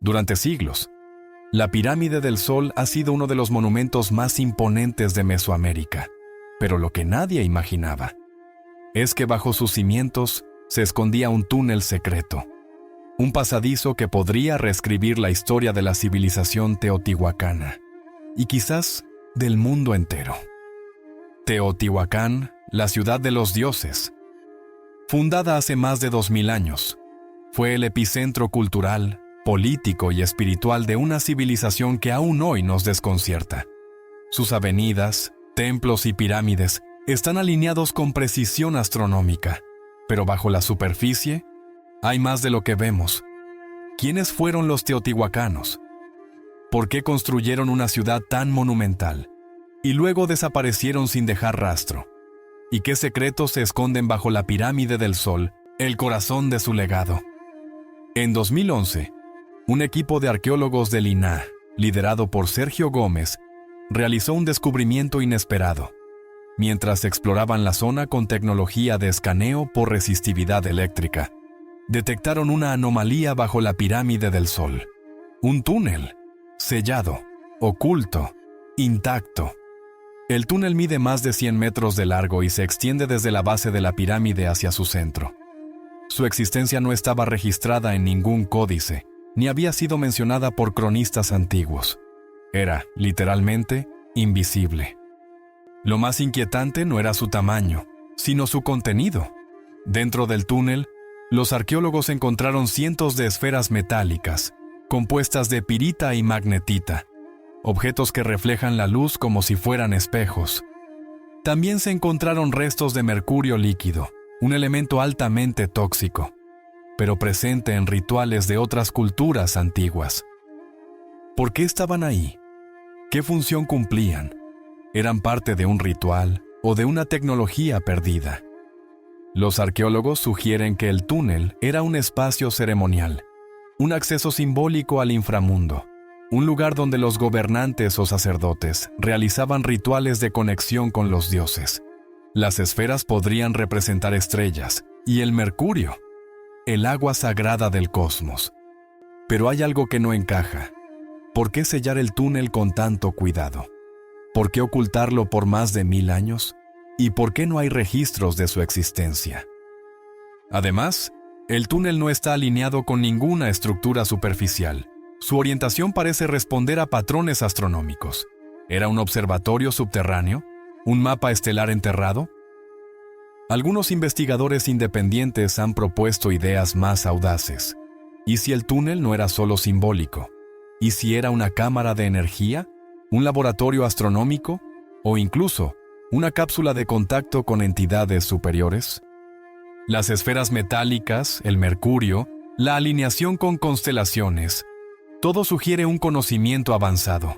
Durante siglos, la Pirámide del Sol ha sido uno de los monumentos más imponentes de Mesoamérica. Pero lo que nadie imaginaba es que bajo sus cimientos se escondía un túnel secreto, un pasadizo que podría reescribir la historia de la civilización teotihuacana, y quizás del mundo entero. Teotihuacán, la ciudad de los dioses. Fundada hace más de 2000 años, fue el epicentro cultural, político y espiritual de una civilización que aún hoy nos desconcierta. Sus avenidas, templos y pirámides están alineados con precisión astronómica, pero bajo la superficie hay más de lo que vemos. ¿Quiénes fueron los teotihuacanos? ¿Por qué construyeron una ciudad tan monumental y luego desaparecieron sin dejar rastro? ¿Y qué secretos se esconden bajo la Pirámide del Sol, el corazón de su legado? En 2011, un equipo de arqueólogos del INAH, liderado por Sergio Gómez, realizó un descubrimiento inesperado. Mientras exploraban la zona con tecnología de escaneo por resistividad eléctrica, detectaron una anomalía bajo la Pirámide del Sol. Un túnel, sellado, oculto, intacto. El túnel mide más de 100 metros de largo y se extiende desde la base de la pirámide hacia su centro. Su existencia no estaba registrada en ningún códice, ni había sido mencionada por cronistas antiguos. Era, literalmente, invisible. Lo más inquietante no era su tamaño, sino su contenido. Dentro del túnel, los arqueólogos encontraron cientos de esferas metálicas, compuestas de pirita y magnetita, objetos que reflejan la luz como si fueran espejos. También se encontraron restos de mercurio líquido, un elemento altamente tóxico, pero presente en rituales de otras culturas antiguas. ¿Por qué estaban ahí? ¿Qué función cumplían? ¿Eran parte de un ritual o de una tecnología perdida? Los arqueólogos sugieren que el túnel era un espacio ceremonial, un acceso simbólico al inframundo, un lugar donde los gobernantes o sacerdotes realizaban rituales de conexión con los dioses. Las esferas podrían representar estrellas y el mercurio, el agua sagrada del cosmos. Pero hay algo que no encaja. ¿Por qué sellar el túnel con tanto cuidado? ¿Por qué ocultarlo por más de 1000 años? ¿Y por qué no hay registros de su existencia? Además, el túnel no está alineado con ninguna estructura superficial. Su orientación parece responder a patrones astronómicos. ¿Era un observatorio subterráneo? ¿Un mapa estelar enterrado? Algunos investigadores independientes han propuesto ideas más audaces. ¿Y si el túnel no era solo simbólico? ¿Y si era una cámara de energía? ¿Un laboratorio astronómico? ¿O incluso una cápsula de contacto con entidades superiores? Las esferas metálicas, el mercurio, la alineación con constelaciones, todo sugiere un conocimiento avanzado.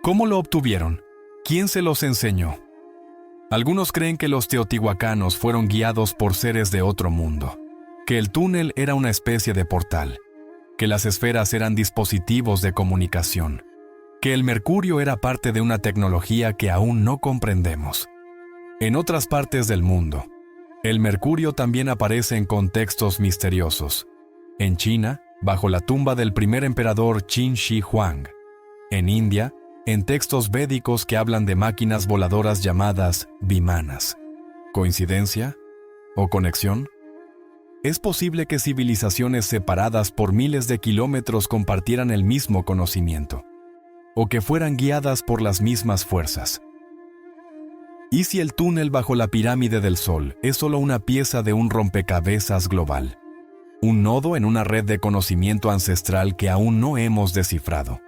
¿Cómo lo obtuvieron? ¿Quién se los enseñó? Algunos creen que los teotihuacanos fueron guiados por seres de otro mundo, que el túnel era una especie de portal, que las esferas eran dispositivos de comunicación, que el mercurio era parte de una tecnología que aún no comprendemos. En otras partes del mundo, el mercurio también aparece en contextos misteriosos. En China, bajo la tumba del primer emperador Qin Shi Huang. En India, en textos védicos que hablan de máquinas voladoras llamadas vimanas. ¿Coincidencia? ¿O conexión? ¿Es posible que civilizaciones separadas por miles de kilómetros compartieran el mismo conocimiento? ¿O que fueran guiadas por las mismas fuerzas? ¿Y si el túnel bajo la Pirámide del Sol es solo una pieza de un rompecabezas global? Un nodo en una red de conocimiento ancestral que aún no hemos descifrado.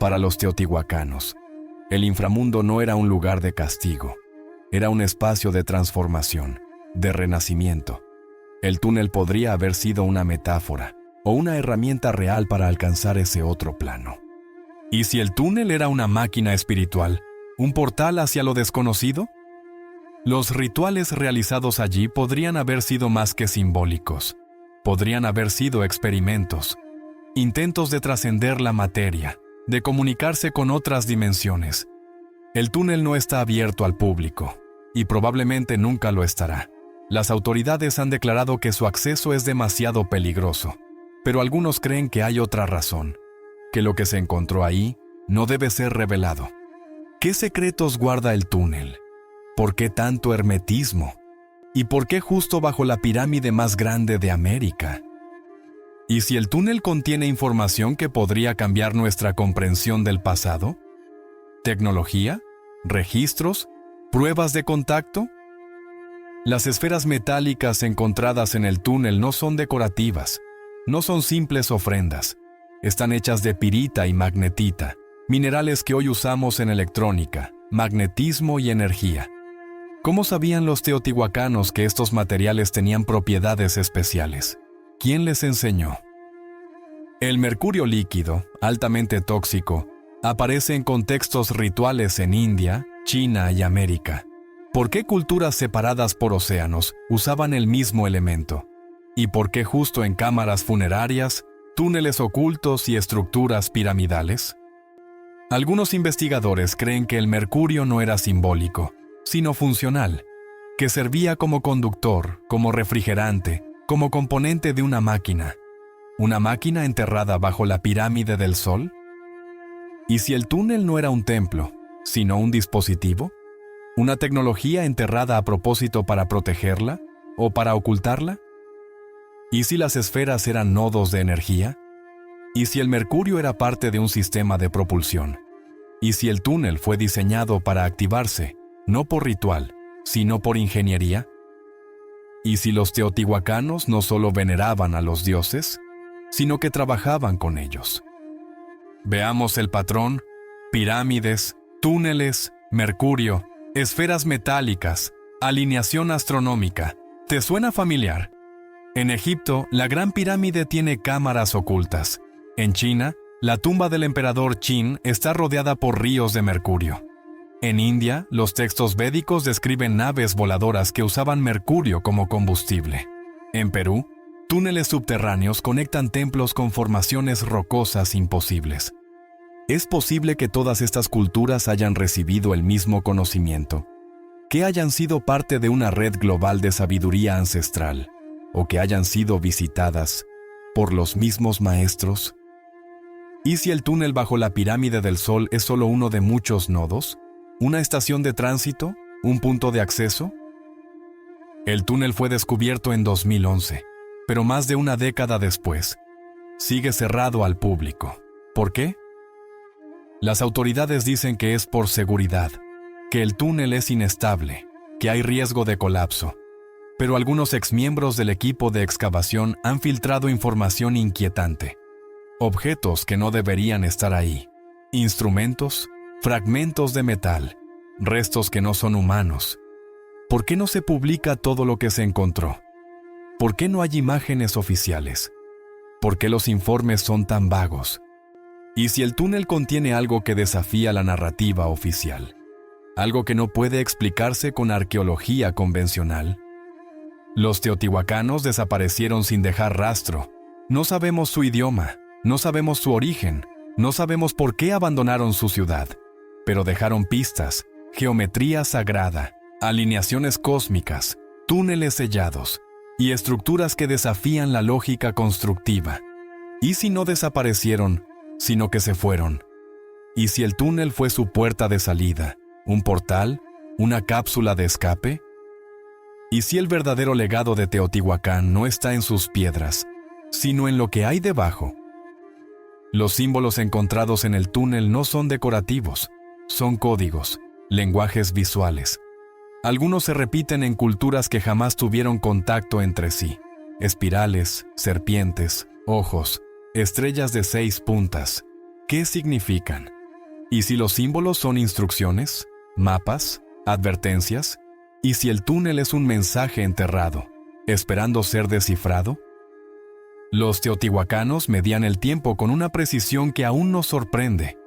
Para los teotihuacanos, el inframundo no era un lugar de castigo, era un espacio de transformación, de renacimiento. El túnel podría haber sido una metáfora o una herramienta real para alcanzar ese otro plano. ¿Y si el túnel era una máquina espiritual, un portal hacia lo desconocido? Los rituales realizados allí podrían haber sido más que simbólicos. Podrían haber sido experimentos, intentos de trascender la materia, de comunicarse con otras dimensiones. El túnel no está abierto al público, y probablemente nunca lo estará. Las autoridades han declarado que su acceso es demasiado peligroso. Pero algunos creen que hay otra razón, que lo que se encontró ahí no debe ser revelado. ¿Qué secretos guarda el túnel? ¿Por qué tanto hermetismo? ¿Y por qué justo bajo la pirámide más grande de América? ¿Y si el túnel contiene información que podría cambiar nuestra comprensión del pasado? ¿Tecnología? ¿Registros? ¿Pruebas de contacto? Las esferas metálicas encontradas en el túnel no son decorativas, no son simples ofrendas. Están hechas de pirita y magnetita, minerales que hoy usamos en electrónica, magnetismo y energía. ¿Cómo sabían los teotihuacanos que estos materiales tenían propiedades especiales? ¿Quién les enseñó? El mercurio líquido, altamente tóxico, aparece en contextos rituales en India, China y América. ¿Por qué culturas separadas por océanos usaban el mismo elemento? ¿Y por qué justo en cámaras funerarias, túneles ocultos y estructuras piramidales? Algunos investigadores creen que el mercurio no era simbólico, sino funcional, que servía como conductor, como refrigerante, como componente de una máquina enterrada bajo la pirámide del Sol. ¿Y si el túnel no era un templo, sino un dispositivo? ¿Una tecnología enterrada a propósito para protegerla o para ocultarla? ¿Y si las esferas eran nodos de energía? ¿Y si el mercurio era parte de un sistema de propulsión? ¿Y si el túnel fue diseñado para activarse, no por ritual, sino por ingeniería? ¿Y si los teotihuacanos no solo veneraban a los dioses, sino que trabajaban con ellos? Veamos el patrón: pirámides, túneles, mercurio, esferas metálicas, alineación astronómica. ¿Te suena familiar? En Egipto, la Gran Pirámide tiene cámaras ocultas. En China, la tumba del emperador Qin está rodeada por ríos de mercurio. En India, los textos védicos describen naves voladoras que usaban mercurio como combustible. En Perú, túneles subterráneos conectan templos con formaciones rocosas imposibles. ¿Es posible que todas estas culturas hayan recibido el mismo conocimiento? ¿Que hayan sido parte de una red global de sabiduría ancestral? ¿O que hayan sido visitadas por los mismos maestros? ¿Y si el túnel bajo la pirámide del Sol es solo uno de muchos nodos? ¿Una estación de tránsito? ¿Un punto de acceso? El túnel fue descubierto en 2011, pero más de una década después, sigue cerrado al público. ¿Por qué? Las autoridades dicen que es por seguridad, que el túnel es inestable, que hay riesgo de colapso. Pero algunos exmiembros del equipo de excavación han filtrado información inquietante. Objetos que no deberían estar ahí. Instrumentos, fragmentos de metal, restos que no son humanos. ¿Por qué no se publica todo lo que se encontró? ¿Por qué no hay imágenes oficiales? ¿Por qué los informes son tan vagos? ¿Y si el túnel contiene algo que desafía la narrativa oficial? ¿Algo que no puede explicarse con arqueología convencional? Los teotihuacanos desaparecieron sin dejar rastro. No sabemos su idioma, no sabemos su origen, no sabemos por qué abandonaron su ciudad, pero dejaron pistas, geometría sagrada, alineaciones cósmicas, túneles sellados y estructuras que desafían la lógica constructiva. ¿Y si no desaparecieron, sino que se fueron? ¿Y si el túnel fue su puerta de salida, un portal, una cápsula de escape? ¿Y si el verdadero legado de Teotihuacán no está en sus piedras, sino en lo que hay debajo? Los símbolos encontrados en el túnel no son decorativos, son códigos, lenguajes visuales. Algunos se repiten en culturas que jamás tuvieron contacto entre sí. Espirales, serpientes, ojos, estrellas de 6 puntas. ¿Qué significan? ¿Y si los símbolos son instrucciones, mapas, advertencias? ¿Y si el túnel es un mensaje enterrado, esperando ser descifrado? Los teotihuacanos medían el tiempo con una precisión que aún nos sorprende.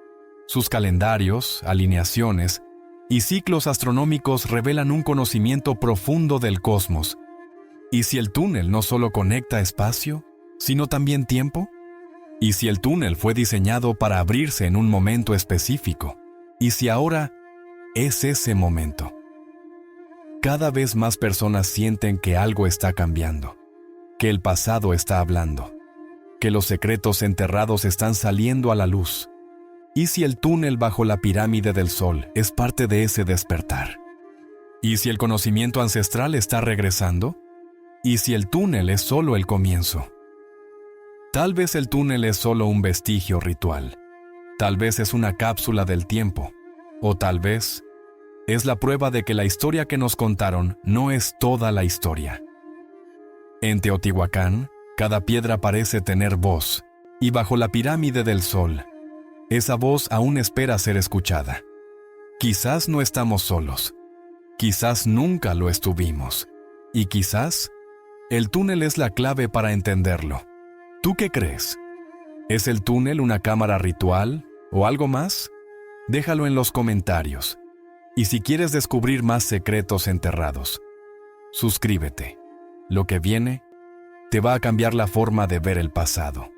Sus calendarios, alineaciones y ciclos astronómicos revelan un conocimiento profundo del cosmos. ¿Y si el túnel no solo conecta espacio, sino también tiempo? ¿Y si el túnel fue diseñado para abrirse en un momento específico? ¿Y si ahora es ese momento? Cada vez más personas sienten que algo está cambiando, que el pasado está hablando, que los secretos enterrados están saliendo a la luz? ¿Y si el túnel bajo la pirámide del Sol es parte de ese despertar? ¿Y si el conocimiento ancestral está regresando? ¿Y si el túnel es solo el comienzo? Tal vez el túnel es solo un vestigio ritual. Tal vez es una cápsula del tiempo. O tal vez es la prueba de que la historia que nos contaron no es toda la historia. En Teotihuacán, cada piedra parece tener voz, y bajo la pirámide del Sol, esa voz aún espera ser escuchada. Quizás no estamos solos. Quizás nunca lo estuvimos. Y quizás el túnel es la clave para entenderlo. ¿Tú qué crees? ¿Es el túnel una cámara ritual o algo más? Déjalo en los comentarios. Y si quieres descubrir más secretos enterrados, suscríbete. Lo que viene te va a cambiar la forma de ver el pasado.